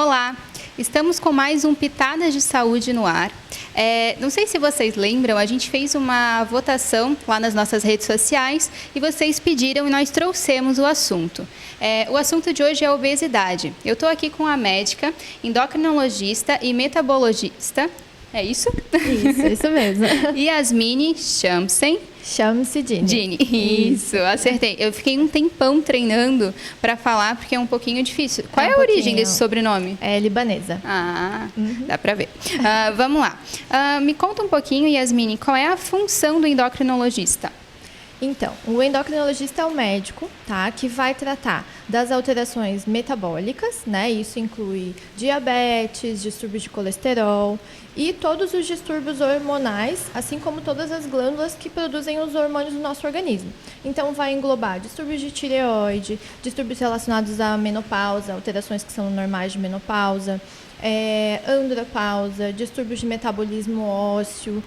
Olá, estamos com mais um Pitadas de Saúde no ar. Não sei se vocês lembram, a gente fez uma votação lá nas nossas redes sociais e vocês pediram e nós trouxemos o assunto. O assunto de hoje é obesidade. Eu estou aqui com a médica, endocrinologista e metabologista. É isso? Isso mesmo. Yasmine Shamsen. Chame-se Dini. Isso, acertei. Eu fiquei um tempão treinando para falar, porque é um pouquinho difícil. Qual é a origem desse sobrenome? É libanesa. Dá para ver. Vamos lá. Me conta um pouquinho, Yasmine, qual é a função do endocrinologista? Então, o endocrinologista é o médico, tá, que vai tratar das alterações metabólicas, né? Isso inclui diabetes, distúrbios de colesterol e todos os distúrbios hormonais, assim como todas as glândulas que produzem os hormônios do nosso organismo. Então, vai englobar distúrbios de tireoide, distúrbios relacionados à menopausa, alterações que são normais de menopausa, andropausa, distúrbios de metabolismo ósseo,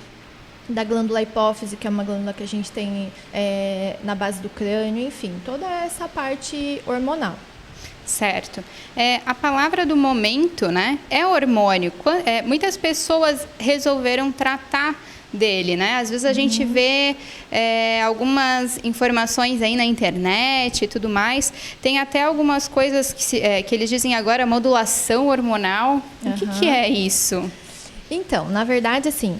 da glândula hipófise, que é uma glândula que a gente tem na base do crânio, enfim, toda essa parte hormonal. Certo. A palavra do momento, né, é hormônio. Muitas pessoas resolveram tratar dele, né? Às vezes a gente vê algumas informações aí na internet e tudo mais. Tem até algumas coisas que eles dizem agora, modulação hormonal. O que é isso? Então, na verdade, assim,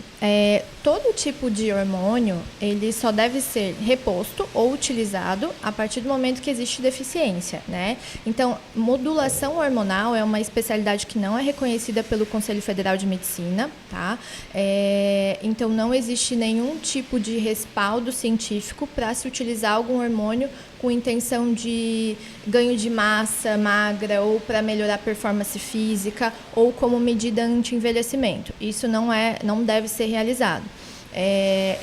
todo tipo de hormônio, ele só deve ser reposto ou utilizado a partir do momento que existe deficiência, né? Então, modulação hormonal é uma especialidade que não é reconhecida pelo Conselho Federal de Medicina, tá? Então, não existe nenhum tipo de respaldo científico para se utilizar algum hormônio com intenção de ganho de massa magra ou para melhorar a performance física ou como medida anti-envelhecimento. Isso não deve ser realizado.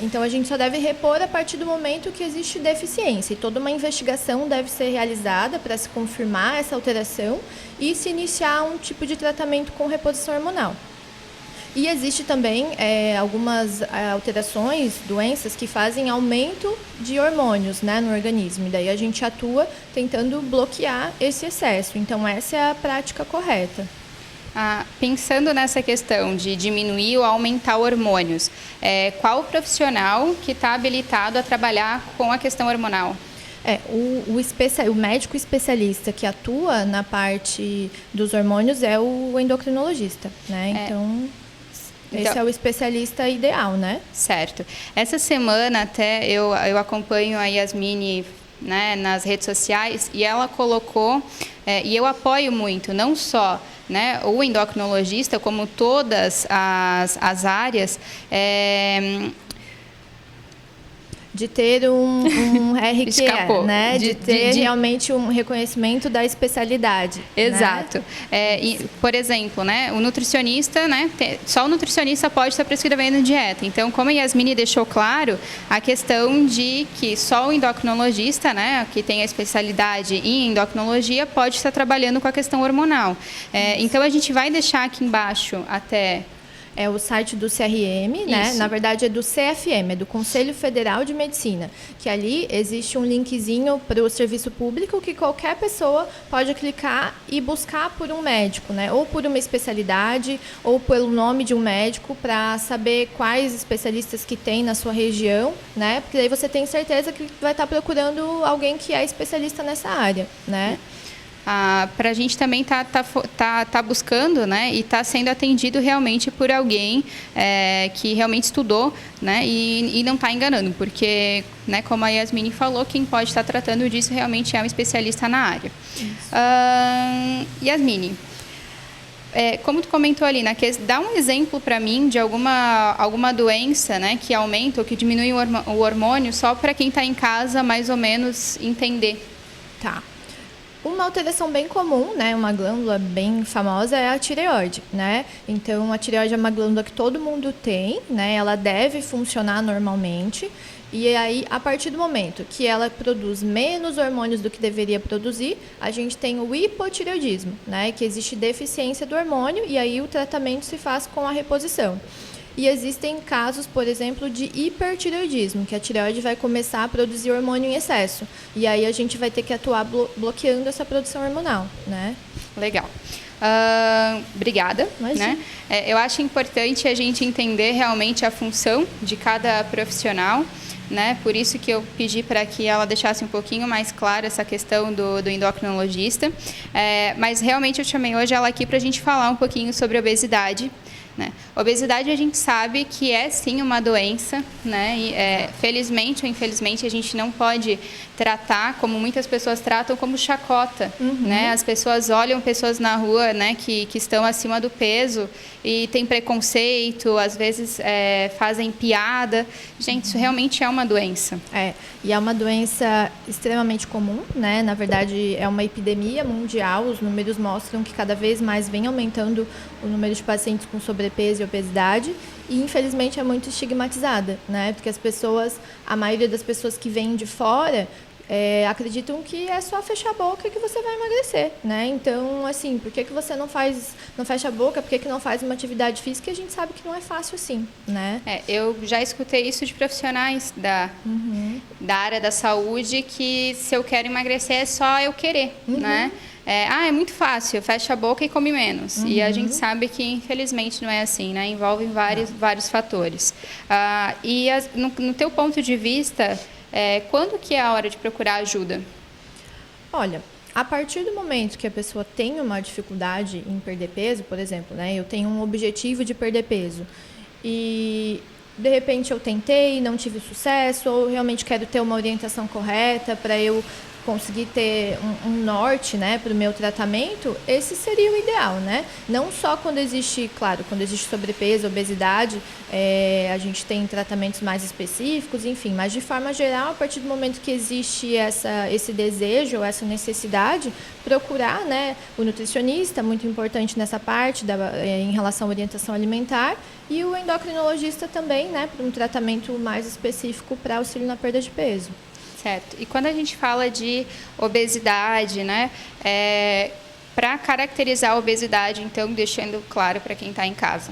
Então, a gente só deve repor a partir do momento que existe deficiência. E toda uma investigação deve ser realizada para se confirmar essa alteração e se iniciar um tipo de tratamento com reposição hormonal. E existe também algumas alterações, doenças que fazem aumento de hormônios, né, no organismo. E daí a gente atua tentando bloquear esse excesso. Então, essa é a prática correta. Pensando nessa questão de diminuir ou aumentar hormônios, qual o profissional que está habilitado a trabalhar com a questão hormonal? O médico especialista que atua na parte dos hormônios é o endocrinologista, né? Então, esse é o especialista ideal, né? Certo. Essa semana até eu acompanho a Yasmine, né, nas redes sociais e ela colocou, e eu apoio muito, não só, né, o endocrinologista, como todas as áreas, de ter um RQE, né? De ter realmente um reconhecimento da especialidade. Exato. Né? Por exemplo, né, o nutricionista, né, só o nutricionista pode estar prescrevendo dieta. Então, como a Yasmine deixou claro, a questão de que só o endocrinologista, né, que tem a especialidade em endocrinologia, pode estar trabalhando com a questão hormonal. Então, a gente vai deixar aqui embaixo até... É o site do CRM, né? Na verdade é do CFM, é do Conselho Federal de Medicina, que ali existe um linkzinho para o serviço público que qualquer pessoa pode clicar e buscar por um médico, né? Ou por uma especialidade, ou pelo nome de um médico, para saber quais especialistas que tem na sua região, né? Porque daí você tem certeza que vai estar procurando alguém que é especialista nessa área, né? Para a gente também tá buscando, né, e está sendo atendido realmente por alguém que realmente estudou, né, e não está enganando, porque, né, como a Yasmine falou, quem pode estar tratando disso realmente é um especialista na área. Yasmine, como tu comentou ali, dá um exemplo para mim de alguma doença, né, que aumenta ou que diminui o hormônio, só para quem está em casa mais ou menos entender. Tá. Uma alteração bem comum, né, uma glândula bem famosa é a tireoide, né? Então, a tireoide é uma glândula que todo mundo tem, né? Ela deve funcionar normalmente. E aí, a partir do momento que ela produz menos hormônios do que deveria produzir, a gente tem o hipotireoidismo, né? Que existe deficiência do hormônio e aí o tratamento se faz com a reposição. E existem casos, por exemplo, de hipertireoidismo, que a tireoide vai começar a produzir hormônio em excesso. E aí a gente vai ter que atuar bloqueando essa produção hormonal, né? Legal. Obrigada. Né? Eu acho importante a gente entender realmente a função de cada profissional. Né? Por isso que eu pedi para que ela deixasse um pouquinho mais clara essa questão do endocrinologista. Mas realmente eu chamei hoje ela aqui para a gente falar um pouquinho sobre obesidade. Né? Obesidade a gente sabe que é sim uma doença, né? E, felizmente ou infelizmente a gente não pode tratar como muitas pessoas tratam, como chacota. Né? As pessoas olham pessoas na rua, né, que estão acima do peso e tem preconceito, às vezes fazem piada. Gente, isso realmente é uma doença. E é uma doença extremamente comum, né? Na verdade, é uma epidemia mundial. Os números mostram que cada vez mais vem aumentando o número de pacientes com sobrepeso e obesidade. E, infelizmente, é muito estigmatizada, né? Porque a maioria das pessoas que vêm de fora acreditam que é só fechar a boca que você vai emagrecer, né? Então, assim, por que você não fecha a boca? Por que não faz uma atividade física? E a gente sabe que não é fácil assim, né? Eu já escutei isso de profissionais da área da saúde, que se eu quero emagrecer é só eu querer, né? É muito fácil, fecha a boca e come menos. E a gente sabe que, infelizmente, não é assim, né? Envolve vários fatores. No teu ponto de vista, quando que é a hora de procurar ajuda? Olha, a partir do momento que a pessoa tem uma dificuldade em perder peso, por exemplo, né? Eu tenho um objetivo de perder peso e, de repente, eu tentei, não tive sucesso, ou realmente quero ter uma orientação correta para eu conseguir ter um norte, né, para o meu tratamento, esse seria o ideal, né? Não só quando existe sobrepeso, obesidade, a gente tem tratamentos mais específicos, enfim, mas de forma geral, a partir do momento que existe esse desejo, essa necessidade, procurar, né, o nutricionista, muito importante nessa parte em relação à orientação alimentar, e o endocrinologista também, né, para um tratamento mais específico para auxílio na perda de peso. Certo. E quando a gente fala de obesidade, né, para caracterizar a obesidade, então, deixando claro para quem está em casa.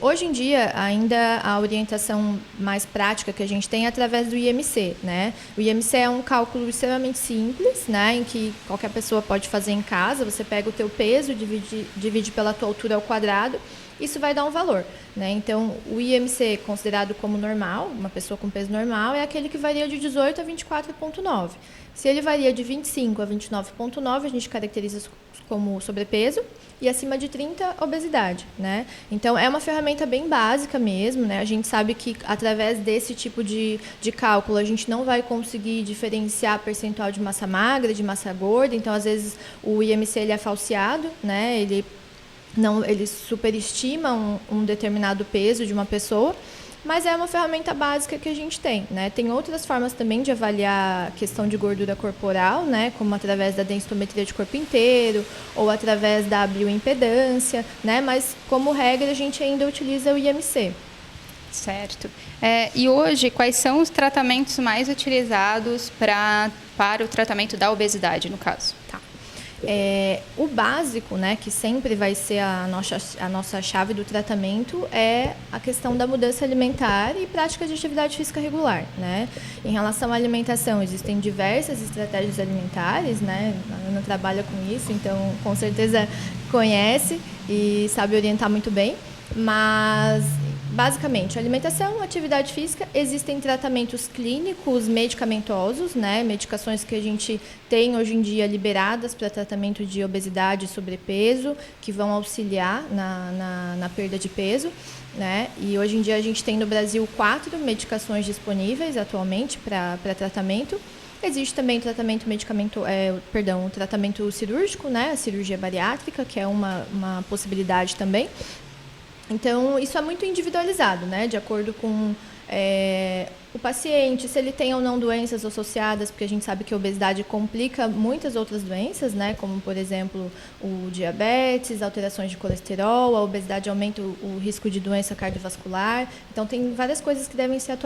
Hoje em dia, ainda a orientação mais prática que a gente tem é através do IMC, né? O IMC é um cálculo extremamente simples, né? Em que qualquer pessoa pode fazer em casa. Você pega o teu peso, divide pela tua altura ao quadrado, isso vai dar um valor, né? Então, o IMC considerado como normal, uma pessoa com peso normal, é aquele que varia de 18 a 24,9. Se ele varia de 25 a 29,9, a gente caracteriza como sobrepeso, e acima de 30, obesidade, né? Então, é uma ferramenta bem básica mesmo, né? A gente sabe que, através desse tipo de cálculo, a gente não vai conseguir diferenciar percentual de massa magra, de massa gorda. Então, às vezes, o IMC ele é falseado, né? Ele superestima um determinado peso de uma pessoa, mas é uma ferramenta básica que a gente tem, né? Tem outras formas também de avaliar a questão de gordura corporal, né? Como através da densitometria de corpo inteiro ou através da bioimpedância, né? Mas, como regra, a gente ainda utiliza o IMC. Certo. E hoje, quais são os tratamentos mais utilizados para o tratamento da obesidade, no caso? Tá. O básico, né, que sempre vai ser a nossa chave do tratamento, é a questão da mudança alimentar e prática de atividade física regular, né? Em relação à alimentação, existem diversas estratégias alimentares, né? A Ana trabalha com isso, então com certeza conhece e sabe orientar muito bem, mas basicamente, alimentação, atividade física, existem tratamentos clínicos medicamentosos, né? Medicações que a gente tem hoje em dia liberadas para tratamento de obesidade e sobrepeso, que vão auxiliar na perda de peso, né? E hoje em dia a gente tem no Brasil 4 medicações disponíveis atualmente para tratamento. Existe também o tratamento cirúrgico, né? A cirurgia bariátrica, que é uma possibilidade também. Então, isso é muito individualizado, né? De acordo com o paciente, se ele tem ou não doenças associadas, porque a gente sabe que a obesidade complica muitas outras doenças, né? Como, por exemplo, o diabetes, alterações de colesterol, a obesidade aumenta o risco de doença cardiovascular. Então, tem várias coisas que devem ser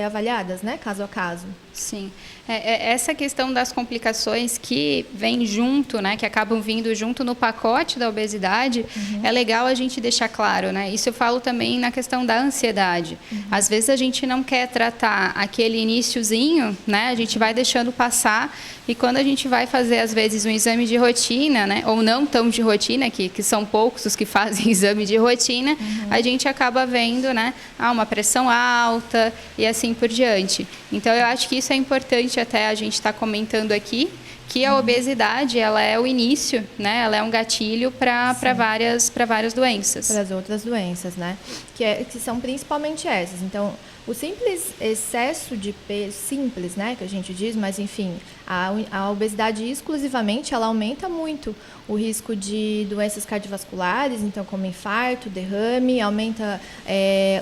avaliadas, né? Caso a caso. Sim. Essa questão das complicações que vem junto, né, que acabam vindo junto no pacote da obesidade, é legal a gente deixar claro, né? Isso eu falo também na questão da ansiedade. Às vezes a gente não quer tratar aquele iniciozinho, né? A gente vai deixando passar e quando a gente vai fazer, às vezes, um exame de rotina, né, ou não tão de rotina, que são poucos os que fazem exame de rotina, a gente acaba vendo, né, uma pressão alta e assim por diante. Então, eu acho que isso é importante até a gente estar comentando aqui, que a obesidade, ela é o início, né? Ela é um gatilho para várias doenças. Para as outras doenças, né? Que são principalmente essas. Então, o simples excesso de peso, simples, né, que a gente diz, mas enfim, a obesidade exclusivamente, ela aumenta muito o risco de doenças cardiovasculares, então como infarto, derrame, aumenta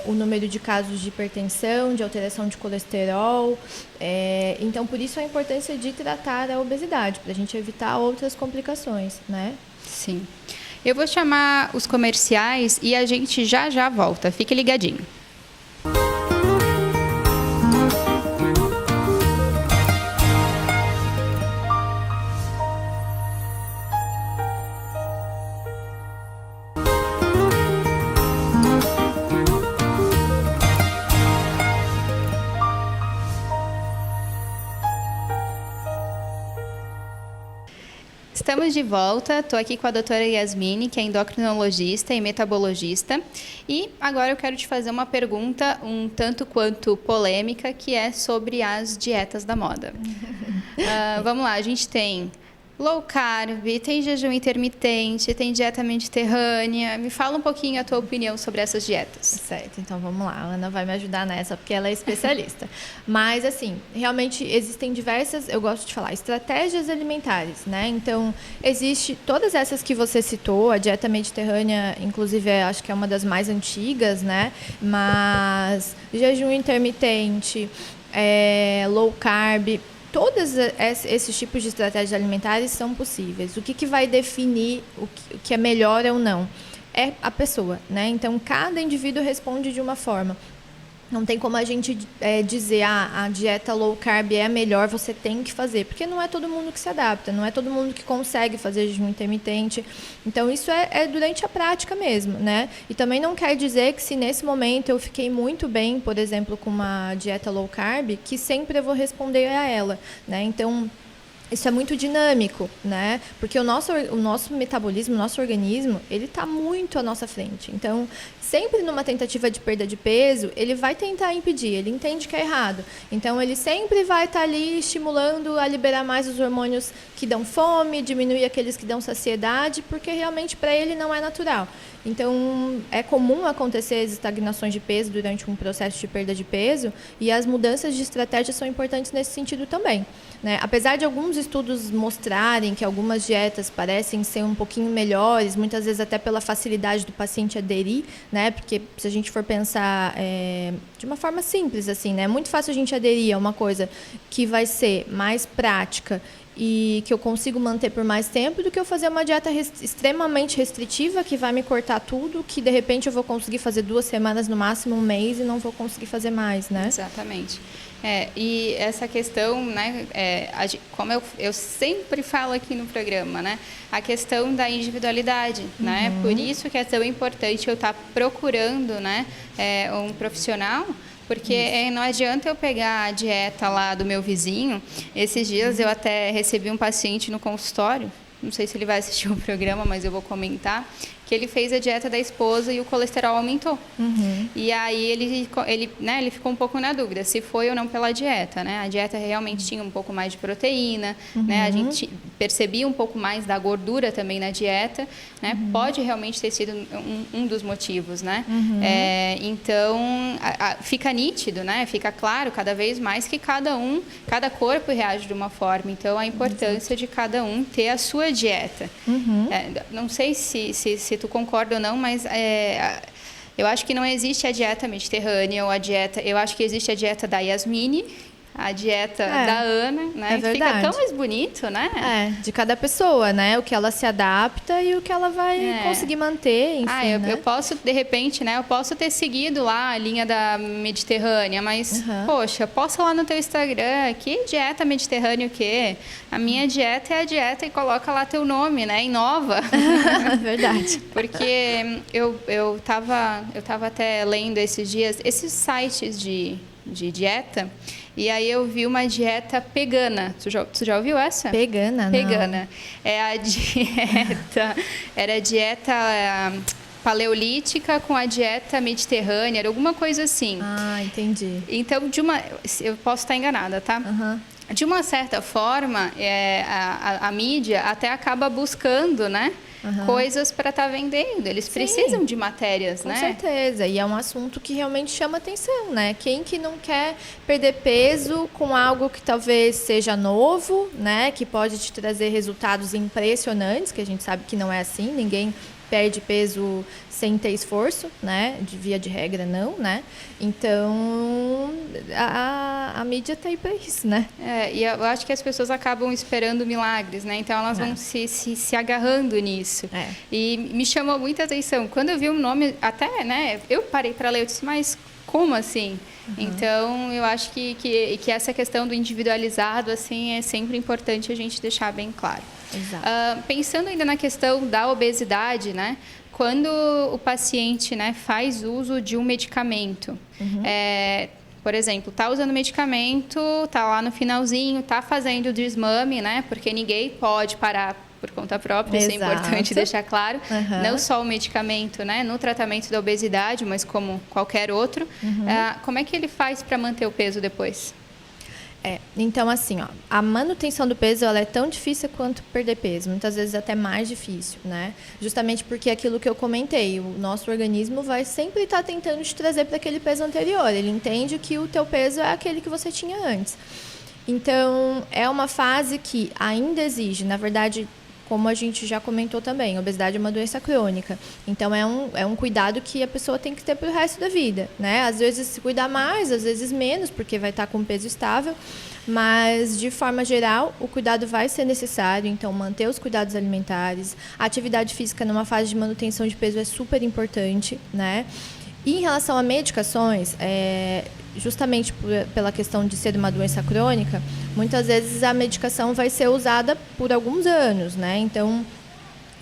o número de casos de hipertensão, de alteração de colesterol. Então, por isso a importância de tratar a obesidade, para a gente evitar outras complicações, né? Sim. Eu vou chamar os comerciais e a gente já volta. Fique ligadinho. Estamos de volta, estou aqui com a doutora Yasmine, que é endocrinologista e metabologista. E agora eu quero te fazer uma pergunta um tanto quanto polêmica, que é sobre as dietas da moda. Vamos lá, a gente tem low carb, tem jejum intermitente, tem dieta mediterrânea. Me fala um pouquinho a tua opinião sobre essas dietas. Certo, então vamos lá. A Ana vai me ajudar nessa, porque ela é especialista. Mas, assim, realmente existem diversas, eu gosto de falar, estratégias alimentares, né? Então, existe todas essas que você citou, a dieta mediterrânea, inclusive, acho que é uma das mais antigas, né? Mas jejum intermitente, low carb, todos esses tipos de estratégias alimentares são possíveis. O que vai definir o que é melhor ou não? É a pessoa, né? Então, cada indivíduo responde de uma forma. Não tem como a gente dizer, a dieta low carb é a melhor, você tem que fazer. Porque não é todo mundo que se adapta, não é todo mundo que consegue fazer jejum intermitente. Então, isso é durante a prática mesmo, né? E também não quer dizer que se nesse momento eu fiquei muito bem, por exemplo, com uma dieta low carb, que sempre eu vou responder a ela, né? Então, isso é muito dinâmico, né? Porque o nosso metabolismo, o nosso organismo, ele está muito à nossa frente. Então, sempre numa tentativa de perda de peso, ele vai tentar impedir, ele entende que é errado. Então, ele sempre vai estar ali estimulando a liberar mais os hormônios que dão fome, diminuir aqueles que dão saciedade, porque realmente para ele não é natural. Então, é comum acontecer as estagnações de peso durante um processo de perda de peso e as mudanças de estratégia são importantes nesse sentido também, né? Apesar de alguns estudos mostrarem que algumas dietas parecem ser um pouquinho melhores, muitas vezes até pela facilidade do paciente aderir, né? Porque se a gente for pensar de uma forma simples, assim, né? É muito fácil a gente aderir a uma coisa que vai ser mais prática e que eu consigo manter por mais tempo do que eu fazer uma dieta extremamente restritiva que vai me cortar tudo, que de repente eu vou conseguir fazer 2 semanas, no máximo 1 mês, e não vou conseguir fazer mais, né? Exatamente. E essa questão, né, como eu sempre falo aqui no programa, né, a questão da individualidade, né? Por isso que é tão importante eu estar procurando, né, um profissional. Porque não adianta eu pegar a dieta lá do meu vizinho. Esses dias eu até recebi um paciente no consultório, não sei se ele vai assistir o programa, mas eu vou comentar, que ele fez a dieta da esposa e o colesterol aumentou. E aí ele ficou um pouco na dúvida se foi ou não pela dieta, né? A dieta realmente tinha um pouco mais de proteína, né? A gente percebia um pouco mais da gordura também na dieta, né? Pode realmente ter sido um dos motivos, né? Então, fica nítido, né? Fica claro cada vez mais que cada corpo reage de uma forma. Então, a importância de cada um ter a sua dieta. Não sei se tu concorda ou não, mas eu acho que não existe a dieta mediterrânea ou eu acho que existe a dieta da Yasmine, a dieta da Ana, né? É verdade. Fica tão mais bonito, né? De cada pessoa, né? O que ela se adapta e o que ela vai conseguir manter, enfim, eu posso, de repente, né? Eu posso ter seguido lá a linha da Mediterrânea, mas, poxa, posta lá no teu Instagram, que dieta mediterrânea o quê? A minha dieta é a dieta e coloca lá teu nome, né? Inova. Verdade. Porque eu tava até lendo esses dias, esses sites de dieta, e aí eu vi uma dieta pegana. Tu já ouviu essa? Pegana, Pegana. É a dieta... Era a dieta paleolítica com a dieta mediterrânea, era alguma coisa assim. Ah, entendi. Então, eu posso estar enganada, tá? De uma certa forma, a mídia até acaba buscando, né? Coisas para estar vendendo. Eles precisam de matérias, né? Com certeza. E é um assunto que realmente chama atenção, né? Quem que não quer perder peso com algo que talvez seja novo, né? Que pode te trazer resultados impressionantes, que a gente sabe que não é assim. Ninguém perde peso sem ter esforço, né? De via de regra, não, né? Então, a mídia tá aí para isso, né? E eu acho que as pessoas acabam esperando milagres, né? Então, elas vão se agarrando nisso. E me chamou muita atenção. Quando eu vi o nome, até, né? Eu parei para ler, eu disse, mas como assim? Então, eu acho que essa questão do individualizado, assim, é sempre importante a gente deixar bem claro. Exato. Pensando ainda na questão da obesidade, né? Quando o paciente, né, faz uso de um medicamento, por exemplo, está usando medicamento, está lá no finalzinho, está fazendo o desmame, né? Porque ninguém pode parar por conta própria, isso é importante deixar claro. Não só o medicamento, né, no tratamento da obesidade, mas como qualquer outro. Como é que ele faz para manter o peso depois? Então, assim, a manutenção do peso ela é tão difícil quanto perder peso, muitas vezes até mais difícil, né? Justamente porque aquilo que eu comentei, o nosso organismo vai sempre estar tentando te trazer para aquele peso anterior. Ele entende que o teu peso é aquele que você tinha antes. Então, é uma fase que ainda exige, na verdade, como a gente já comentou também, a obesidade é uma doença crônica. Então, é um cuidado que a pessoa tem que ter para o resto da vida, né? Às vezes se cuidar mais, às vezes menos, porque vai estar com peso estável. Mas, de forma geral, o cuidado vai ser necessário. Então, manter os cuidados alimentares. A atividade física numa fase de manutenção de peso é super importante, né? E em relação a medicações, justamente pela questão de ser uma doença crônica, muitas vezes a medicação vai ser usada por alguns anos, né? Então,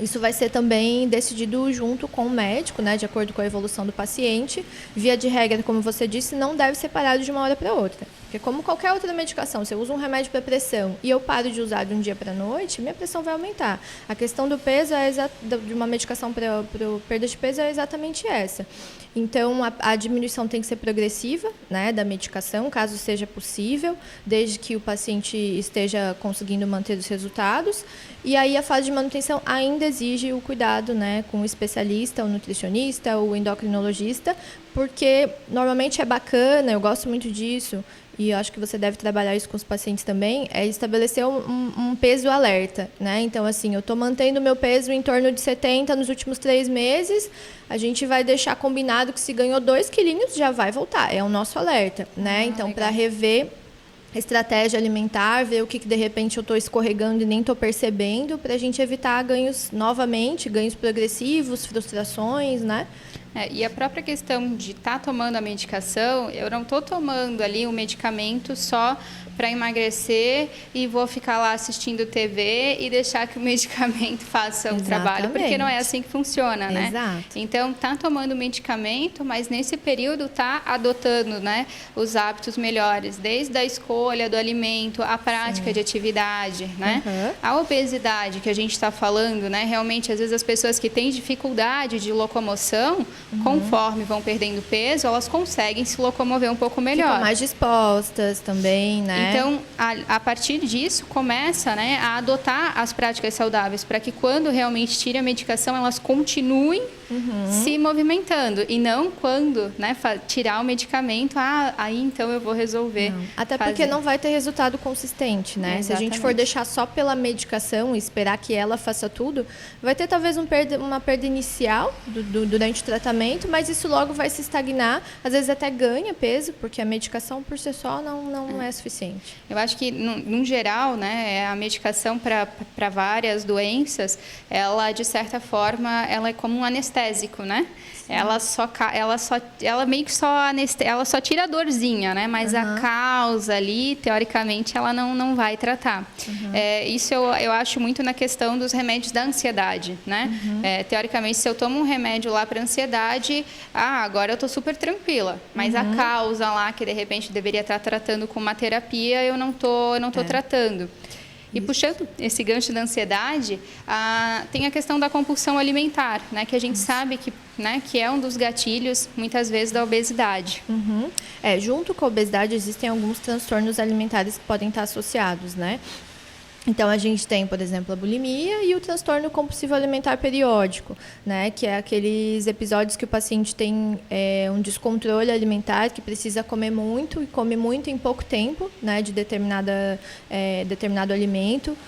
isso vai ser também decidido junto com o médico, né? De acordo com a evolução do paciente. Via de regra, como você disse, não deve ser parado de uma hora para outra. Porque como qualquer outra medicação, se eu uso um remédio para pressão e eu paro de usar de um dia para a noite, minha pressão vai aumentar. A questão do peso, de uma medicação para perda de peso é exatamente essa. Então, a diminuição tem que ser progressiva, né, da medicação, caso seja possível, desde que o paciente esteja conseguindo manter os resultados. E aí, a fase de manutenção ainda exige o cuidado, né, com o especialista, o nutricionista, o endocrinologista, porque normalmente é bacana, eu gosto muito disso, e eu acho que você deve trabalhar isso com os pacientes também, é estabelecer um peso alerta, né? Então, assim, eu estou mantendo o meu peso em torno de 70 nos últimos 3 meses, a gente vai deixar combinado que se ganhou 2 quilinhos, já vai voltar, é o nosso alerta, né? Então, para rever estratégia alimentar, ver o que de repente eu estou escorregando e nem estou percebendo, para a gente evitar ganhos novamente, ganhos progressivos, frustrações, né? E a própria questão de estar tomando a medicação, eu não estou tomando ali um medicamento só para emagrecer e vou ficar lá assistindo TV e deixar que o medicamento faça o trabalho, porque não é assim que funciona, né? Exato. Então, tá tomando medicamento, mas nesse período tá adotando, né, os hábitos melhores, desde a escolha do alimento, a prática de atividade, né? A obesidade que a gente está falando, né, realmente, às vezes as pessoas que têm dificuldade de locomoção, conforme vão perdendo peso, elas conseguem se locomover um pouco melhor. Ficam mais dispostas também, né? né? Então, a partir disso, começa, né, a adotar as práticas saudáveis para que quando realmente tire a medicação, elas continuem se movimentando. E não quando, né, tirar o medicamento, aí então eu vou resolver. Não. Até porque não vai ter resultado consistente, né? Se a gente for deixar só pela medicação e esperar que ela faça tudo, vai ter talvez uma perda inicial durante o tratamento, mas isso logo vai se estagnar, às vezes até ganha peso, porque a medicação por si só não é suficiente. Eu acho que, no geral, né, a medicação para várias doenças, ela, de certa forma, ela é como um anestésico, né? Ela meio que ela só tira a dorzinha, né? Mas a causa ali, teoricamente, ela não vai tratar. Isso eu acho muito na questão dos remédios da ansiedade, né? Teoricamente, se eu tomo um remédio lá para ansiedade, agora eu estou super tranquila. Mas a causa lá, que de repente deveria estar tratando com uma terapia, eu não tô tratando. E puxando esse gancho da ansiedade, tem a questão da compulsão alimentar, né, que a gente sabe que é um dos gatilhos, muitas vezes, da obesidade. Junto com a obesidade, existem alguns transtornos alimentares que podem estar associados, né? Então, a gente tem, por exemplo, a bulimia e o transtorno compulsivo alimentar periódico, né? Que é aqueles episódios que o paciente tem um descontrole alimentar, que precisa comer muito e come muito em pouco tempo, né? De determinado alimento.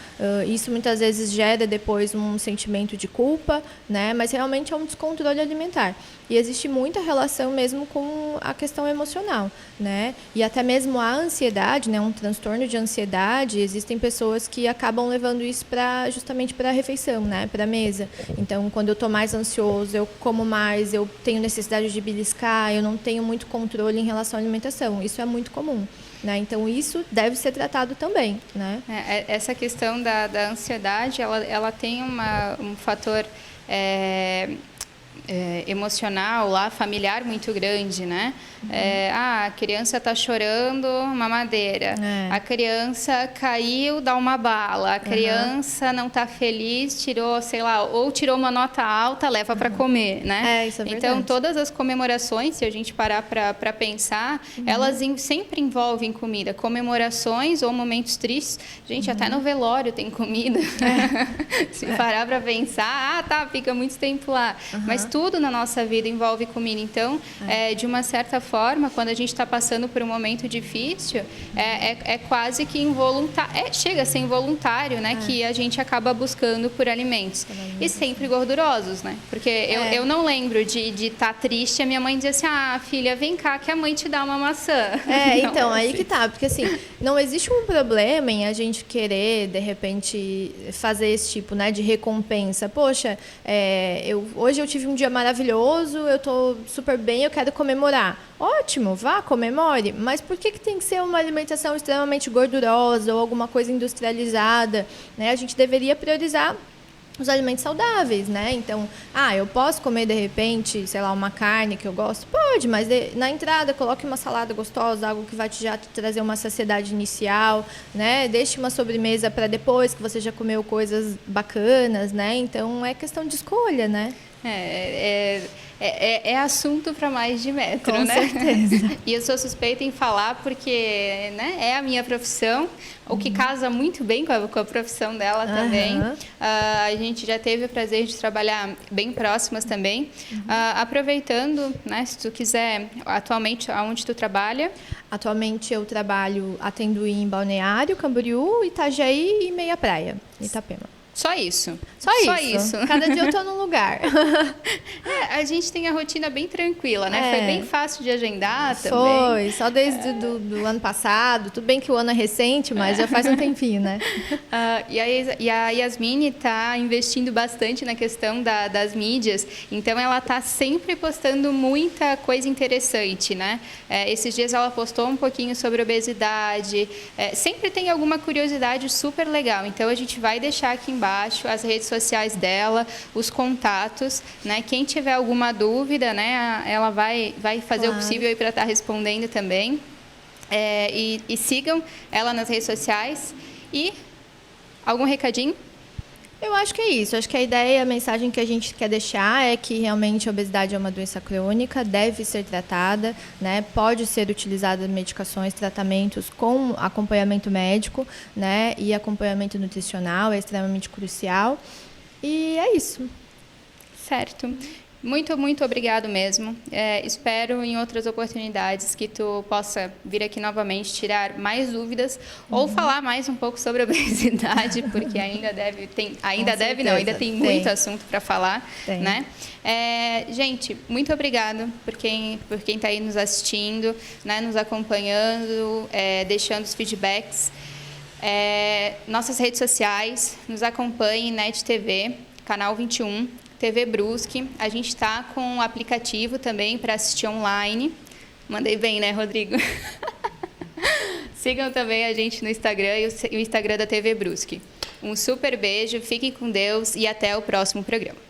Isso muitas vezes gera depois um sentimento de culpa, né? Mas realmente é um descontrole alimentar. E existe muita relação mesmo com a questão emocional, né? E até mesmo a ansiedade, né? Um transtorno de ansiedade, existem pessoas que acabam levando isso justamente para a refeição, né? Para a mesa. Então, quando eu estou mais ansioso, eu como mais, eu tenho necessidade de beliscar, eu não tenho muito controle em relação à alimentação. Isso é muito comum, né? Então, isso deve ser tratado também, né? Essa questão da ansiedade, ela tem um fator emocional lá, familiar muito grande, né? A criança está chorando, mamadeira. A criança caiu, dá uma bala. A criança não está feliz, tirou, sei lá, ou tirou uma nota alta, leva para comer, né? Isso é verdade. Então, todas as comemorações, se a gente parar para pensar, elas sempre envolvem comida. Comemorações ou momentos tristes. Gente, até no velório tem comida. Se parar para pensar, fica muito tempo lá. Mas tudo na nossa vida envolve comida. Então, de uma certa forma, quando a gente está passando por um momento difícil, é quase que involuntário, chega a ser involuntário, né? Que a gente acaba buscando por alimentos. E sempre gordurosos, né? Porque eu não lembro de estar triste e a minha mãe dizer assim, filha, vem cá que a mãe te dá uma maçã. Então, aí que tá. Porque assim, não existe um problema em a gente querer, de repente, fazer esse tipo, né, de recompensa. Poxa, hoje eu tive um dia maravilhoso, eu tô super bem, eu quero comemorar. Ótimo, vá, comemore. Mas por que tem que ser uma alimentação extremamente gordurosa ou alguma coisa industrializada, né? A gente deveria priorizar os alimentos saudáveis, né? Então, eu posso comer, de repente, sei lá, uma carne que eu gosto? Pode, mas na entrada coloque uma salada gostosa, algo que vai já te trazer uma saciedade inicial, né? Deixe uma sobremesa para depois que você já comeu coisas bacanas, né? Então, é questão de escolha, né? É assunto para mais de metro, Com né? certeza. E eu sou suspeita em falar porque, né, é a minha profissão, o que casa muito bem com a profissão dela também. A gente já teve o prazer de trabalhar bem próximas também. Aproveitando, né, se tu quiser, atualmente, aonde tu trabalha? Atualmente eu atendo em Balneário, Camboriú, Itajaí e Meia Praia, Itapema. Só isso? Só isso. Cada dia eu tô num lugar. A gente tem a rotina bem tranquila, né? Foi bem fácil de agendar também. Foi, só desde do ano passado. Tudo bem que o ano é recente, mas já faz um tempinho, né? E a Yasmine está investindo bastante na questão das mídias, então ela está sempre postando muita coisa interessante, né? Esses dias ela postou um pouquinho sobre obesidade, sempre tem alguma curiosidade super legal, então a gente vai deixar aqui embaixo as redes sociais dela, os contatos, né? Quem tiver alguma dúvida, né? Ela vai fazer o possível para estar respondendo também. E sigam ela nas redes sociais. E algum recadinho? Eu acho que é isso. Acho que a ideia, a mensagem que a gente quer deixar é que realmente a obesidade é uma doença crônica, deve ser tratada, né? Pode ser utilizada medicações, tratamentos com acompanhamento médico, né? E acompanhamento nutricional é extremamente crucial. E é isso. Certo. Muito, muito obrigado mesmo. Espero em outras oportunidades que tu possa vir aqui novamente tirar mais dúvidas ou falar mais um pouco sobre a obesidade, porque ainda tem muito assunto para falar, né? Gente, muito obrigado por quem está aí nos assistindo, né, nos acompanhando, deixando os feedbacks. Nossas redes sociais, nos acompanhem, NET TV, Canal 21, TV Brusque. A gente está com um aplicativo também para assistir online. Mandei bem, né, Rodrigo? Sigam também a gente no Instagram e o Instagram da TV Brusque. Um super beijo, fiquem com Deus e até o próximo programa.